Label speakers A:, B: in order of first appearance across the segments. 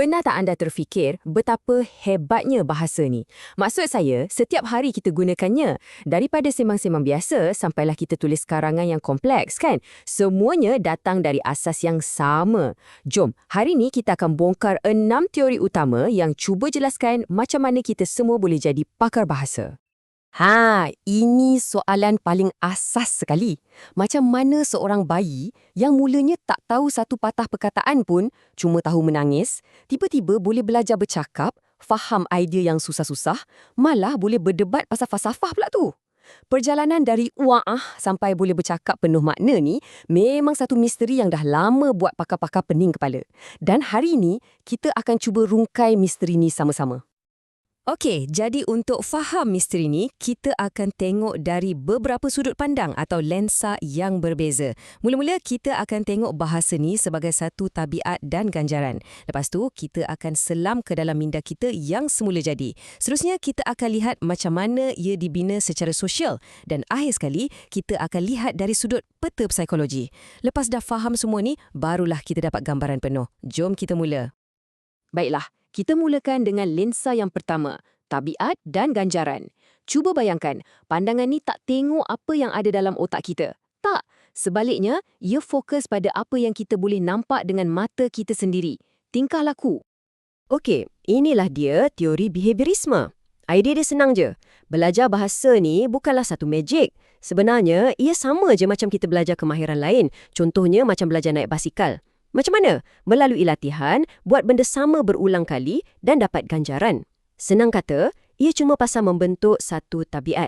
A: Pernah tak anda terfikir betapa hebatnya bahasa ni? Maksud saya, setiap hari kita gunakannya. Daripada sembang-sembang biasa sampailah kita tulis karangan yang kompleks, kan? Semuanya datang dari asas yang sama. Jom, hari ni kita akan bongkar 6 teori utama yang cuba jelaskan macam mana kita semua boleh jadi pakar bahasa.
B: Ini soalan paling asas sekali. Macam mana seorang bayi yang mulanya tak tahu satu patah perkataan pun, cuma tahu menangis, tiba-tiba boleh belajar bercakap, faham idea yang susah-susah, malah boleh berdebat pasal falsafah pula tu. Perjalanan dari wa'ah sampai boleh bercakap penuh makna ni memang satu misteri yang dah lama buat pakar-pakar pening kepala. Dan hari ini, kita akan cuba rungkai misteri ni sama-sama.
A: Okey, jadi untuk faham misteri ni, kita akan tengok dari beberapa sudut pandang atau lensa yang berbeza. Mula-mula, kita akan tengok bahasa ni sebagai satu tabiat dan ganjaran. Lepas tu, kita akan selam ke dalam minda kita yang semula jadi. Seterusnya, kita akan lihat macam mana ia dibina secara sosial. Dan akhir sekali, kita akan lihat dari sudut peta psikologi. Lepas dah faham semua ni, barulah kita dapat gambaran penuh. Jom kita mula. Baiklah. Kita mulakan dengan lensa yang pertama, tabiat dan ganjaran. Cuba bayangkan, pandangan ni tak tengok apa yang ada dalam otak kita. Tak, sebaliknya, ia fokus pada apa yang kita boleh nampak dengan mata kita sendiri. Tingkah laku.
B: Okey, inilah dia teori behaviorisme. Idea dia senang je. Belajar bahasa ni bukanlah satu magic. Sebenarnya, ia sama je macam kita belajar kemahiran lain. Contohnya macam belajar naik basikal. Macam mana? Melalui latihan, buat benda sama berulang kali dan dapat ganjaran. Senang kata, ia cuma pasal membentuk satu tabiat.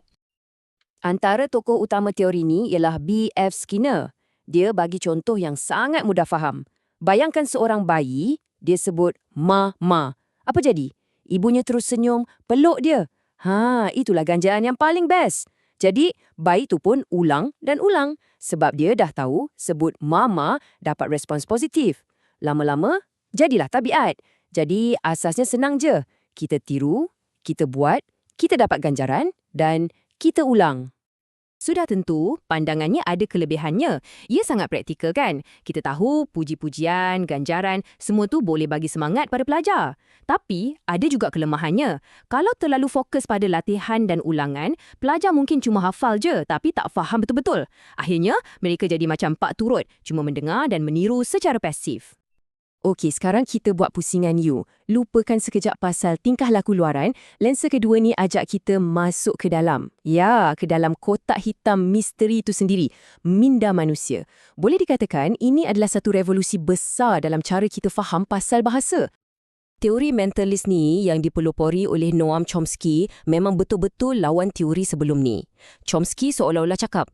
A: Antara tokoh utama teori ni ialah B.F. Skinner. Dia bagi contoh yang sangat mudah faham. Bayangkan seorang bayi, dia sebut ma. Apa jadi? Ibunya terus senyum, peluk dia. Itulah ganjaran yang paling best. Jadi, bayi tu pun ulang dan ulang. Sebab dia dah tahu sebut mama dapat respons positif. Lama-lama, jadilah tabiat. Jadi, asasnya senang je. Kita tiru, kita buat, kita dapat ganjaran dan kita ulang. Sudah tentu, pandangannya ada kelebihannya. Ia sangat praktikal kan? Kita tahu puji-pujian, ganjaran, semua tu boleh bagi semangat pada pelajar. Tapi, ada juga kelemahannya. Kalau terlalu fokus pada latihan dan ulangan, pelajar mungkin cuma hafal je tapi tak faham betul-betul. Akhirnya, mereka jadi macam pak turut, cuma mendengar dan meniru secara pasif. Okey, sekarang kita buat pusingan you. Lupakan sekejap pasal tingkah laku luaran. Lensa kedua ni ajak kita masuk ke dalam. Ya, ke dalam kotak hitam misteri itu sendiri. Minda manusia. Boleh dikatakan ini adalah satu revolusi besar dalam cara kita faham pasal bahasa. Teori mentalis ni yang dipelopori oleh Noam Chomsky memang betul-betul lawan teori sebelum ni. Chomsky seolah-olah cakap,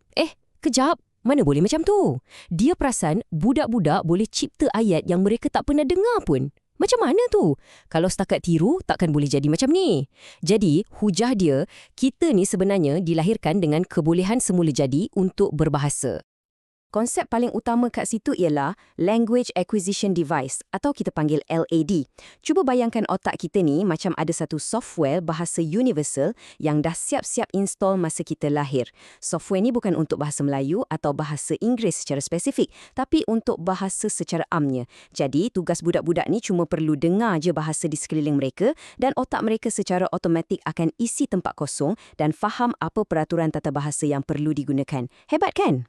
A: kejap. Mana boleh macam tu? Dia perasan budak-budak boleh cipta ayat yang mereka tak pernah dengar pun. Macam mana tu? Kalau setakat tiru, takkan boleh jadi macam ni. Jadi, hujah dia, kita ni sebenarnya dilahirkan dengan kebolehan semula jadi untuk berbahasa. Konsep paling utama kat situ ialah Language Acquisition Device atau kita panggil LAD. Cuba bayangkan otak kita ni macam ada satu software bahasa universal yang dah siap-siap install masa kita lahir. Software ni bukan untuk bahasa Melayu atau bahasa Inggeris secara spesifik, tapi untuk bahasa secara amnya. Jadi, tugas budak-budak ni cuma perlu dengar je bahasa di sekeliling mereka dan otak mereka secara automatik akan isi tempat kosong dan faham apa peraturan tata bahasa yang perlu digunakan. Hebat kan?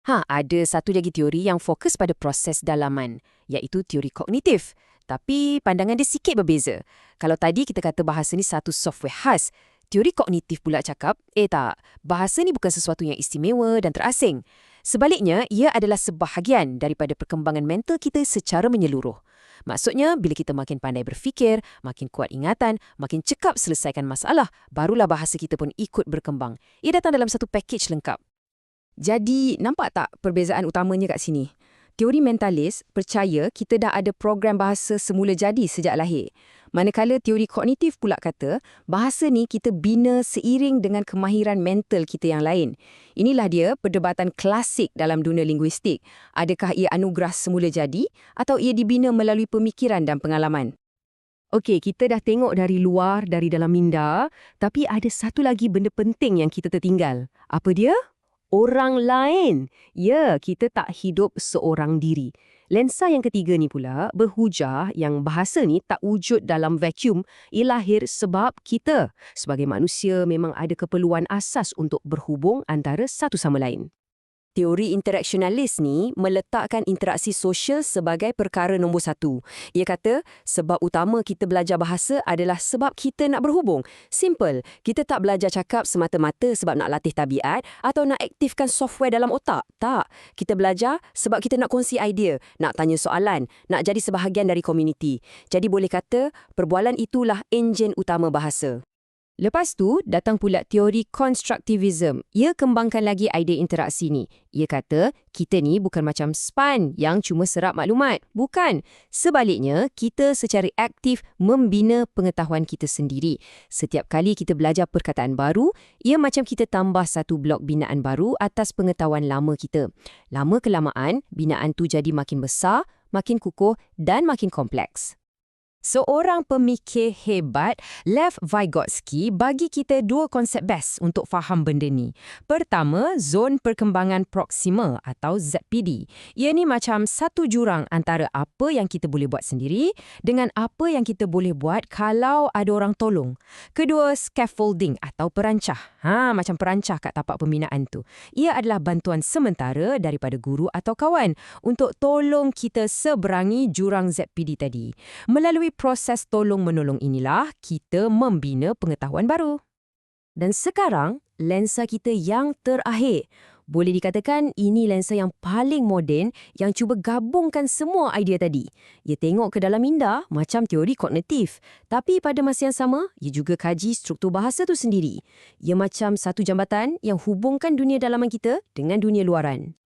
A: Ada satu lagi teori yang fokus pada proses dalaman, iaitu teori kognitif. Tapi pandangan dia sikit berbeza. Kalau tadi kita kata bahasa ni satu software khas, teori kognitif pula cakap, tak, bahasa ni bukan sesuatu yang istimewa dan terasing. Sebaliknya, ia adalah sebahagian daripada perkembangan mental kita secara menyeluruh. Maksudnya, bila kita makin pandai berfikir, makin kuat ingatan, makin cekap selesaikan masalah, barulah bahasa kita pun ikut berkembang. Ia datang dalam satu pakej lengkap. Jadi, nampak tak perbezaan utamanya kat sini? Teori mentalis percaya kita dah ada program bahasa semula jadi sejak lahir. Manakala teori kognitif pula kata, bahasa ni kita bina seiring dengan kemahiran mental kita yang lain. Inilah dia perdebatan klasik dalam dunia linguistik. Adakah ia anugerah semula jadi atau ia dibina melalui pemikiran dan pengalaman? Okey, kita dah tengok dari luar, dari dalam minda, tapi ada satu lagi benda penting yang kita tertinggal. Apa dia? Orang lain. Ya, kita tak hidup seorang diri. Lensa yang ketiga ni pula berhujah yang bahasa ni tak wujud dalam vacuum, ia lahir sebab kita sebagai manusia memang ada keperluan asas untuk berhubung antara satu sama lain. Teori interaksionalis ni meletakkan interaksi sosial sebagai perkara nombor satu. Ia kata sebab utama kita belajar bahasa adalah sebab kita nak berhubung. Simple, kita tak belajar cakap semata-mata sebab nak latih tabiat atau nak aktifkan software dalam otak. Tak, kita belajar sebab kita nak kongsi idea, nak tanya soalan, nak jadi sebahagian dari komuniti. Jadi boleh kata perbualan itulah enjin utama bahasa. Lepas tu, datang pula teori konstruktivism. Ia kembangkan lagi idea interaksi ni. Ia kata, kita ni bukan macam span yang cuma serap maklumat. Bukan. Sebaliknya, kita secara aktif membina pengetahuan kita sendiri. Setiap kali kita belajar perkataan baru, ia macam kita tambah satu blok binaan baru atas pengetahuan lama kita. Lama-kelamaan, binaan tu jadi makin besar, makin kukuh dan makin kompleks. Seorang pemikir hebat, Lev Vygotsky, bagi kita dua konsep best untuk faham benda ni. Pertama, zon perkembangan proksima atau ZPD. Ia ni macam satu jurang antara apa yang kita boleh buat sendiri dengan apa yang kita boleh buat kalau ada orang tolong. Kedua, scaffolding atau perancah. Macam perancah kat tapak pembinaan tu. Ia adalah bantuan sementara daripada guru atau kawan untuk tolong kita seberangi jurang ZPD tadi. Melalui proses tolong-menolong inilah kita membina pengetahuan baru. Dan sekarang, lensa kita yang terakhir. Boleh dikatakan ini lensa yang paling moden yang cuba gabungkan semua idea tadi. Ia tengok ke dalam minda macam teori kognitif. Tapi pada masa yang sama, ia juga kaji struktur bahasa tu sendiri. Ia macam satu jambatan yang hubungkan dunia dalaman kita dengan dunia luaran.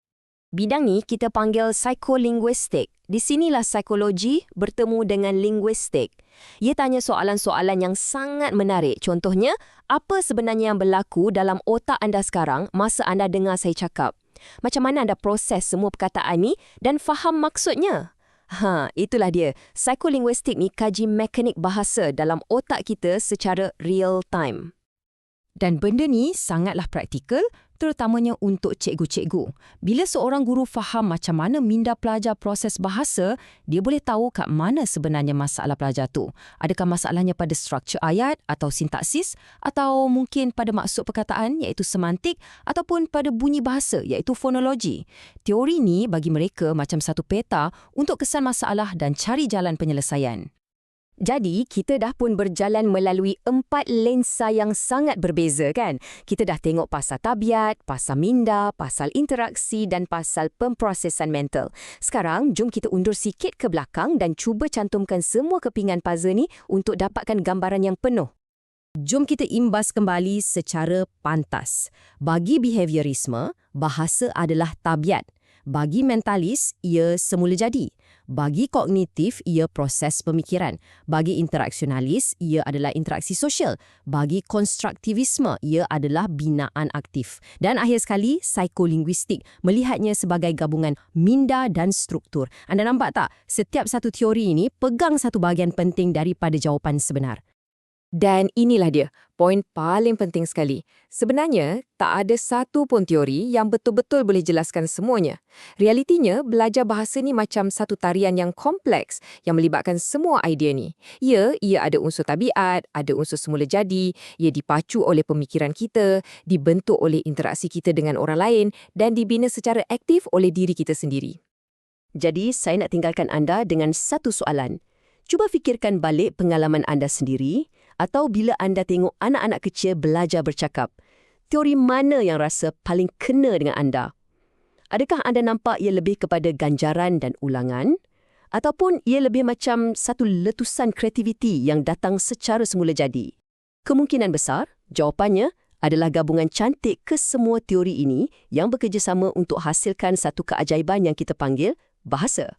A: Bidang ni kita panggil psikolinguistik. Di sinilah psikologi bertemu dengan linguistik. Ia tanya soalan-soalan yang sangat menarik. Contohnya, apa sebenarnya yang berlaku dalam otak anda sekarang masa anda dengar saya cakap? Macam mana anda proses semua perkataan ni dan faham maksudnya? Itulah dia. Psikolinguistik ni kaji mekanik bahasa dalam otak kita secara real time. Dan benda ni sangatlah praktikal, terutamanya untuk cikgu-cikgu. Bila seorang guru faham macam mana minda pelajar proses bahasa, dia boleh tahu kat mana sebenarnya masalah pelajar tu. Adakah masalahnya pada struktur ayat atau sintaksis, atau mungkin pada maksud perkataan iaitu semantik, ataupun pada bunyi bahasa iaitu fonologi. Teori ni bagi mereka macam satu peta untuk kesan masalah dan cari jalan penyelesaian. Jadi, kita dah pun berjalan melalui 4 lensa yang sangat berbeza kan? Kita dah tengok pasal tabiat, pasal minda, pasal interaksi dan pasal pemprosesan mental. Sekarang, jom kita undur sikit ke belakang dan cuba cantumkan semua kepingan puzzle ni untuk dapatkan gambaran yang penuh. Jom kita imbas kembali secara pantas. Bagi behaviorisme, bahasa adalah tabiat. Bagi mentalis, ia semula jadi. Bagi kognitif, ia proses pemikiran. Bagi interaksionalis, ia adalah interaksi sosial. Bagi konstruktivisme, ia adalah binaan aktif. Dan akhir sekali, psikolinguistik melihatnya sebagai gabungan minda dan struktur. Anda nampak tak? Setiap satu teori ini pegang satu bahagian penting daripada jawapan sebenar. Dan inilah dia, poin paling penting sekali. Sebenarnya, tak ada satu pun teori yang betul-betul boleh jelaskan semuanya. Realitinya, belajar bahasa ni macam satu tarian yang kompleks yang melibatkan semua idea ni. Ia ada unsur tabiat, ada unsur semula jadi, ia dipacu oleh pemikiran kita, dibentuk oleh interaksi kita dengan orang lain dan dibina secara aktif oleh diri kita sendiri. Jadi, saya nak tinggalkan anda dengan satu soalan. Cuba fikirkan balik pengalaman anda sendiri atau bila anda tengok anak-anak kecil belajar bercakap. Teori mana yang rasa paling kena dengan anda? Adakah anda nampak ia lebih kepada ganjaran dan ulangan? Ataupun ia lebih macam satu letusan kreativiti yang datang secara semula jadi? Kemungkinan besar, jawapannya adalah gabungan cantik kesemua teori ini yang bekerjasama untuk hasilkan satu keajaiban yang kita panggil bahasa.